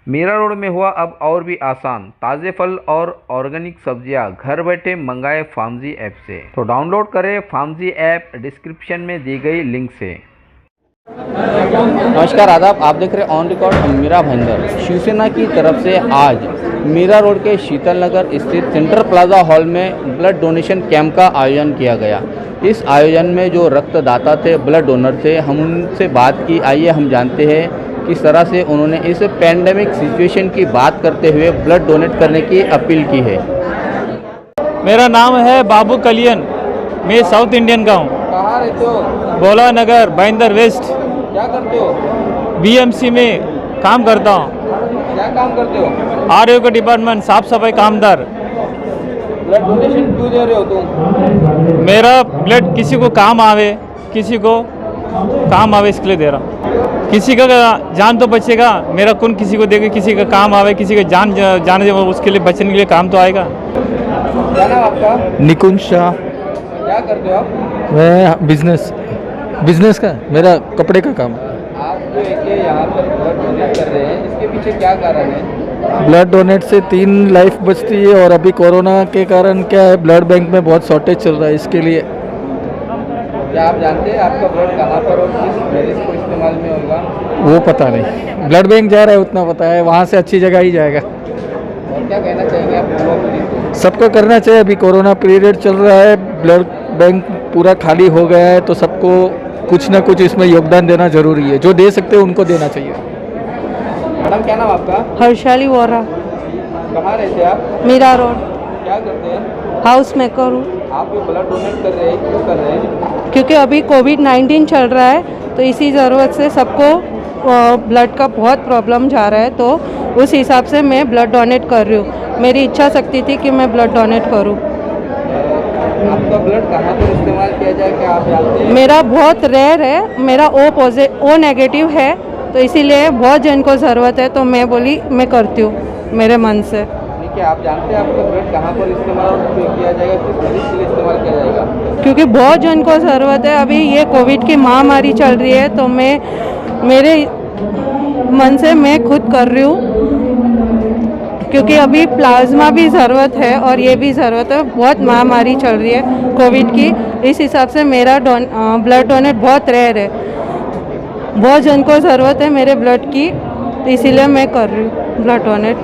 Meera road में हुआ अब और भी आसान। ताज़े फल और ऑर्गेनिक सब्जियां घर बैठे मंगाए फार्मजी ऐप से। तो डाउनलोड करें फार्मजी ऐप डिस्क्रिप्शन में दी गई लिंक से। नमस्कार आदाब, आप देख रहे हैं ऑन रिकॉर्ड मीरा भाईंदर। शिवसेना की तरफ से आज मीरा रोड के शीतल नगर स्थित सेंट्रल प्लाजा हॉल में ब्लड डोनेशन कैंप का आयोजन किया गया। इस आयोजन में जो रक्तदाता थे, ब्लड डोनर थे, हम उनसे बात की। आइए हम जानते हैं किस तरह से उन्होंने इस पैंडेमिक सिचुएशन की बात करते हुए ब्लड डोनेट करने की अपील की है। मेरा नाम है बाबू कलियन, मैं साउथ इंडियन का हूँ। कहाँ रहते हो? बोला नगर, भाईंदर वेस्ट। क्या करते हो? बीएमसी में काम करता हूँ। क्या काम करते हो? आरोग्य डिपार्टमेंट, साफ सफाई कामदार। ब्लड डोनेशन क्यों दे रहे हो तुम? मेरा ब्लड किसी को काम आवे, किसी को काम आवे, इसके लिए दे रहा हूँ। किसी का जान तो बचेगा, मेरा खून किसी को देगा, किसी का काम आवे, किसी का जान जाने उसके लिए बचने के लिए काम तो आएगा। क्या नाम आपका? निकुंज शाह। क्या करते हो आप? मैं बिजनेस का, मेरा कपड़े का काम। आप जो एक यहाँ पर ब्लड डोनेट कर रहे हैं, इसके पीछे क्या कारण है? ब्लड डोनेट से 3 लाइफ बचती है और अभी कोरोना के कारण क्या है, ब्लड बैंक में बहुत शॉर्टेज चल रहा है। इसके लिए क्या आप जानते हैं आपका ब्लड कहाँ पर और किस मरीज को इस्तेमाल में होगा? वो पता नहीं, ब्लड बैंक जा रहा है उतना पता है, वहाँ से अच्छी जगह ही जाएगा। और क्या कहना चाहेंगे आप युवा पीढ़ी को? सबको करना चाहिए। अभी कोरोना पीरियड चल रहा है, ब्लड बैंक पूरा खाली हो गया है, तो सबको कुछ ना कुछ इसमें योगदान देना जरूरी है। जो दे सकते हैं उनको देना चाहिए। मैडम क्या नाम आपका? हर्षाली वोरा। कहाँ रहते हैं आप? मीरा रोड। क्या करते हैं? हाउस मेकर हूँ। आप जो ब्लड डोनेट कर रहे हैं, क्यों कर रहे हैं? क्योंकि अभी कोविड-19 चल रहा है, तो इसी ज़रूरत से सबको ब्लड का बहुत प्रॉब्लम जा रहा है, तो उस हिसाब से मैं ब्लड डोनेट कर रही हूँ। मेरी इच्छा शक्ति थी कि मैं ब्लड डोनेट करूँ। आपका ब्लड कहाँ पर इस्तेमाल किया जाए, क्या आप जानते हैं? मेरा बहुत रेयर है, मेरा ओ नेगेटिव है, तो इसीलिए बहुत जन को ज़रूरत है, तो मैं बोली मैं करती हूँ मेरे मन से। ठीक है, आप जानते हैं आपका ब्लड कहाँ पर इस्तेमाल किया जाएगा, किस मरीज के लिए इस्तेमाल किया जाएगा? क्योंकि बहुत जन को ज़रूरत है। अभी ये कोविड की महामारी चल रही है, तो मैं मेरे मन से मैं खुद कर रही हूँ, क्योंकि अभी प्लाज्मा भी ज़रूरत है और ये भी ज़रूरत है। बहुत महामारी चल रही है कोविड की, इस हिसाब से मेरा ब्लड डोनेट बहुत रेयर है। बहुत जन को ज़रूरत है मेरे ब्लड की, तो इसीलिए मैं कर रही हूँ ब्लड डोनेट।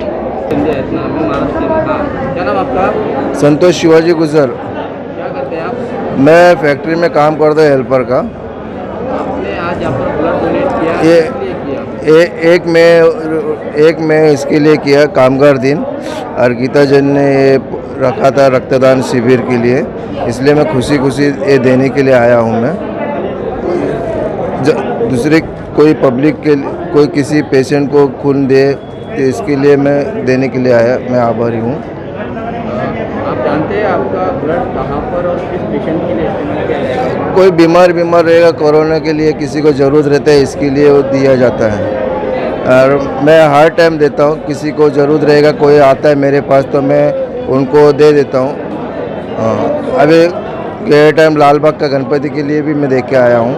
क्या नाम आपका? संतोष शिवाजी गुजर। क्या करते हैं आप? मैं फैक्ट्री में काम करता हूँ, हेल्पर का। आपने आज यहाँ पर ब्लड डोनेट किया, ये किस लिए किया? एक मैं इसके लिए किया, कामगार दिन अर्पिता जन ने ये रखा था रक्तदान शिविर के लिए, इसलिए मैं खुशी ये देने के लिए आया हूँ। मैं दूसरे कोई पब्लिक के कोई किसी पेशेंट को खून दे, तो इसके लिए मैं देने के लिए आया। मैं आभारी हूँ। आप जानते हैं आपका ब्लड कहाँ पर और किस पेशेंट के लिए इस्तेमाल किया जाएगा? कोई बीमार रहेगा, कोरोना के लिए किसी को ज़रूरत रहता है, इसके लिए वो दिया जाता है। और मैं हर टाइम देता हूँ, किसी को ज़रूरत रहेगा, कोई आता है मेरे पास तो मैं उनको दे देता हूँ। अभी गए टाइम लालबाग का गणपति के लिए भी मैं दे के आया हूँ।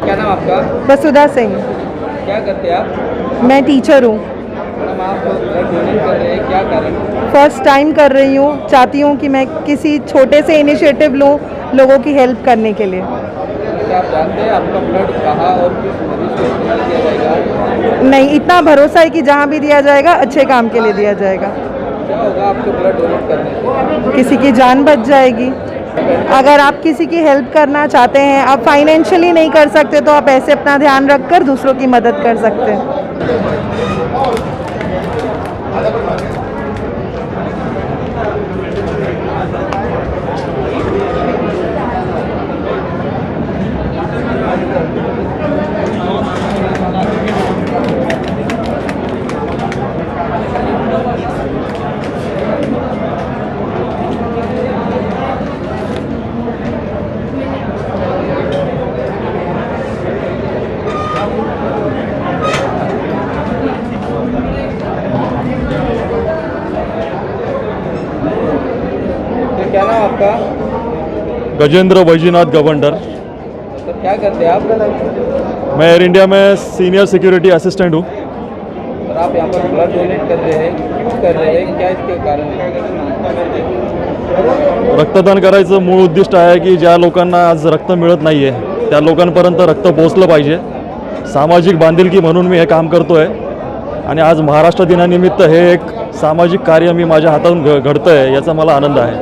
क्या नाम आपका? वसुधा सिंह। क्या करते हैं आप? मैं टीचर हूँ। मैडम आप ब्लड डोनेट कर रहे हैं, क्या कारण? फर्स्ट टाइम कर रही हूँ, चाहती हूँ कि मैं किसी छोटे से इनिशिएटिव लूँ लोगों की हेल्प करने के लिए। क्या आप जानते हैं आपका ब्लड कहाँ और किस मरीज को इस्तेमाल किया जाएगा? नहीं, इतना भरोसा है कि जहाँ भी दिया जाएगा अच्छे काम के लिए दिया जाएगा। क्या होगा आपको ब्लड डोनेट करने से? किसी की जान बच जाएगी। अगर आप किसी की हेल्प करना चाहते हैं, आप फाइनेंशियली नहीं कर सकते, तो आप ऐसे अपना ध्यान रखकर दूसरों की मदद कर सकते हैं। क्या नाम आपका? गजेंद्र वैजनाथ गवंडर। तो क्या करते हैं आप? मैं एयर इंडिया में सीनियर सिक्योरिटी असिस्टेंट हूँ। और आप यहाँ पर ब्लड डोनेट कर रहे हैं, क्यों कर रहे हैं, क्या इसके कारण है? रक्तदान करायचं मूळ उद्दिष्ट आहे की ज्या लोकांना आज रक्त मिळत नाही आहे त्या लोकांपर्यंत रक्त पोहोचलं पाहिजे. सामाजिक बांधिलकी म्हणून मी हे काम करतो आहे आणि आज महाराष्ट्र दिनानिमित्त हे एक सामाजिक कार्य मी माझ्या हातातून घडतं आहे याचा मला आनंद आहे.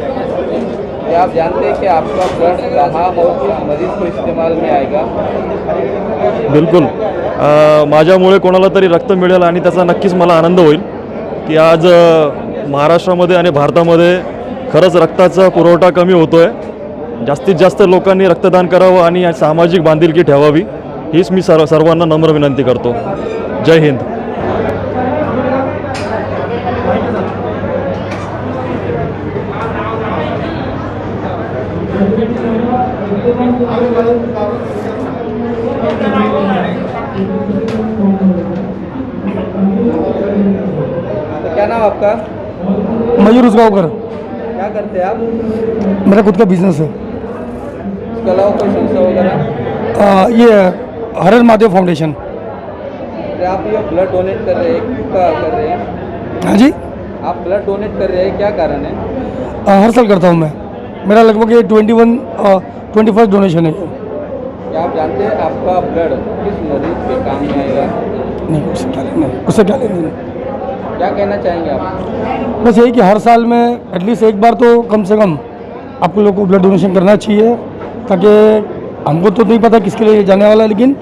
क्या आप जानते हैं कि आपका ब्लड कहाँ और किस मरीज को इस्तेमाल में आएगा? बिलकुल माझ्यामुळे कोणाला तरी रक्त मिळेल आणि त्याचा नक्कीच मला आनंद होईल की आज महाराष्ट्रामध्ये आणि भारतामध्ये खरंच रक्ताचा पुरवठा कमी होतो आहे. जास्तीत जास्त लोकांनी रक्तदान करावं आणि सामाजिक बांधिलकी ठेवावी हीच मी सर्वांना नम्र विनंती करतो. जय हिंद. तो क्या नाम आपका? मयूर उसगांवकर. क्या करते हैं आप? मेरा खुद का बिजनेस है. इसके अलावा कोई संस्था वगैरह? ये हरर महादेव फाउंडेशन. तो आप ये ब्लड डोनेट कर रहे हैं, क्यों कर रहे हैं? हाँ जी, आप ब्लड डोनेट कर रहे हैं, क्या कारण है? हर साल करता हूँ मैं. मेरा लगभग ये 21 डोनेशन है. क्या आप जानते हैं आपका ब्लड किस मरीज के काम में आएगा? नहीं, उससे क्या लेना. क्या कहना चाहेंगे आप? बस यही कि हर साल में एटलीस्ट एक बार तो कम से कम आपको लोगों को ब्लड डोनेशन करना चाहिए, ताकि हमको तो नहीं पता किसके लिए जाने वाला है, लेकिन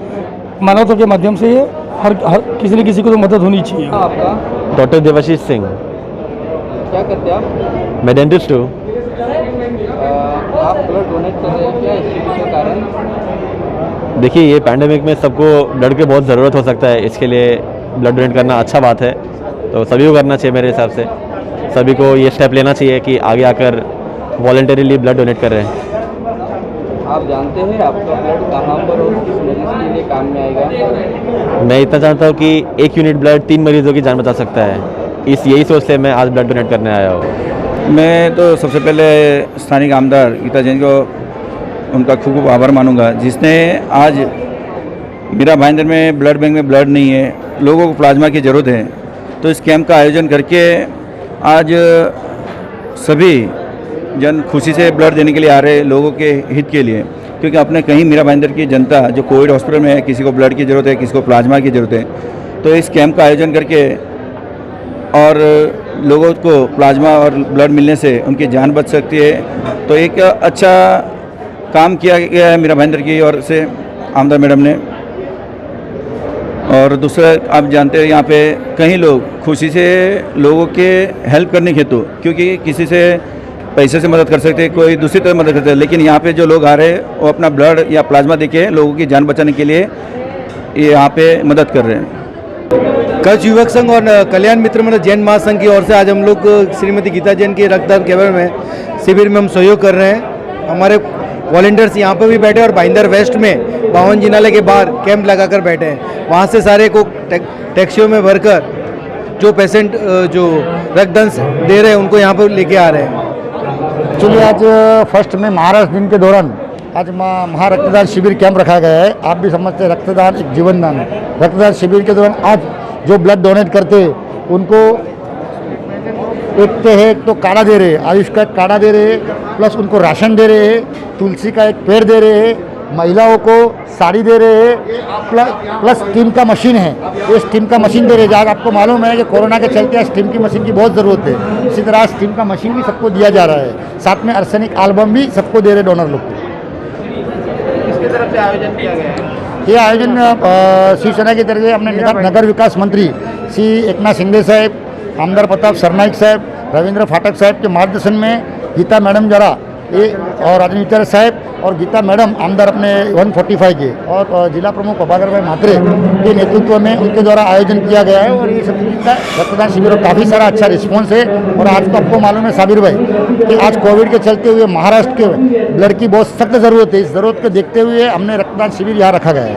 मानवता के माध्यम से ये हर किसी न किसी को तो मदद होनी चाहिए. आपका? डॉक्टर देवाशीष सिंह. क्या करते हैं आप? मैं डेंटिस्ट हूँ. आप ब्लड डोनेट कर रहे हैं, क्या इसके कारण? देखिए ये पैंडेमिक में सबको ब्लड की बहुत ज़रूरत हो सकता है, इसके लिए ब्लड डोनेट करना अच्छा बात है. तो सभी को करना चाहिए मेरे हिसाब से. सभी को ये स्टेप लेना चाहिए कि आगे आकर वॉलंटरीली ब्लड डोनेट कर रहे हैं. आप जानते हैं आपका ब्लड कहाँ पर और किस मरीज के लिए काम में आएगा? मैं इतना जानता हूँ कि 1 यूनिट ब्लड 3 मरीजों की जान बचा सकता है. यही सोच से मैं आज ब्लड डोनेट करने आया हूँ. मैं तो सबसे पहले स्थानीय आमदार गीता जैन को उनका खूब खूब आभार मानूंगा, जिसने आज मीरा भाईंदर में ब्लड बैंक में ब्लड नहीं है, लोगों को प्लाज्मा की ज़रूरत है, तो इस कैंप का आयोजन करके आज सभी जन खुशी से ब्लड देने के लिए आ रहे हैं, लोगों के हित के लिए. क्योंकि अपने कहीं मीरा भाईंदर की जनता जो कोविड हॉस्पिटल में है, किसी को ब्लड की ज़रूरत है, किसी को प्लाज्मा की ज़रूरत है, तो इस कैंप का आयोजन करके और लोगों को प्लाज्मा और ब्लड मिलने से उनकी जान बच सकती है. तो एक अच्छा काम किया गया है मीरा भाईंदर की ओर से, आमदार मैडम ने. और दूसरा आप जानते हैं यहाँ पे कई लोग खुशी से लोगों के हेल्प करने हेतु, क्योंकि किसी से पैसे से मदद कर सकते हैं, कोई दूसरी तरह मदद करते हैं, लेकिन यहाँ पे जो लोग आ रहे हैं वो अपना ब्लड या प्लाज्मा देके लोगों की जान बचाने के लिए ये यहाँ पे मदद कर रहे हैं. कच्छ युवक संघ और कल्याण मित्र मंडल जैन महासंघ की ओर से आज हम लोग श्रीमती गीता जैन के रक्तदान कैंप में शिविर में हम सहयोग कर रहे हैं. हमारे वॉलंटियर्स यहाँ पर भी बैठे और भाईंदर वेस्ट में 52 जिनालय के बाहर कैंप लगाकर बैठे हैं. वहाँ से सारे को टैक्सियों में भरकर जो पेशेंट जो रक्तदान दे रहे हैं उनको यहाँ पर लेके आ रहे हैं. एक्चुअली आज फर्स्ट में महाराष्ट्र दिन के दौरान आज महारक्तदान शिविर कैंप रखा गया है. आप भी समझते हैं रक्तदान एक जीवन दान है. रक्तदान शिविर के दौरान आज जो ब्लड डोनेट करते हैं उनको एक तो काढ़ा दे रहे हैं, आयुष का एक काढ़ा दे रहे हैं, प्लस उनको राशन दे रहे हैं, तुलसी का एक पेड़ दे रहे हैं, महिलाओं को साड़ी दे रहे हैं, प्लस स्टीम का मशीन है, ये स्टीम का मशीन दे रहे हैं. आज आपको मालूम है कि कोरोना के चलते स्टीम की मशीन की बहुत ज़रूरत है, इसी तरह स्टीम का मशीन भी सबको दिया जा रहा है. साथ में आर्सेनिक एल्बम भी सबको दे रहे डोनर लोग को. किसकी तरफ से आयोजन किया गया है? ये आयोजन शिवसेना की तरफ से अपने नगर विकास मंत्री श्री एकनाथ शिंदे साहब, आमदार प्रताप सरनाईक साहब, रविंद्र फाटक साहब के मार्गदर्शन में गीता मैडम जरा ये और राजनीति साहब और गीता मैडम आमदार अपने 145 के और जिला प्रमुख प्रभाकर भाई म्हात्रे के नेतृत्व में उनके द्वारा आयोजन किया गया है. और ये सब रक्तदान शिविर और काफ़ी सारा अच्छा रिस्पॉन्स है. और आज तो आपको मालूम है साबिर भाई कि आज कोविड के चलते हुए महाराष्ट्र के ब्लड की बहुत सख्त ज़रूरत है. इस ज़रूरत को देखते हुए हमने रक्तदान शिविर यहाँ रखा गया है.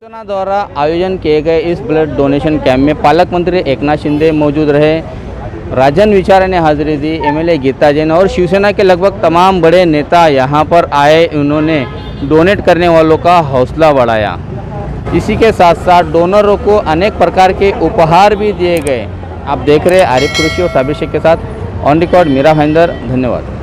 शिवसेना द्वारा आयोजन किए गए इस ब्लड डोनेशन कैंप में पालक मंत्री एकनाथ शिंदे मौजूद रहे, राजन विचारे ने हाजिरी दी, एमएलए गीता जैन और शिवसेना के लगभग तमाम बड़े नेता यहां पर आए. उन्होंने डोनेट करने वालों का हौसला बढ़ाया. इसी के साथ साथ डोनरों को अनेक प्रकार के उपहार भी दिए गए। आप देख रहे हैं आरिफ कुरैशी और साबिर शेख के साथ ऑन रिकॉर्ड मीरा भाईंदर। धन्यवाद।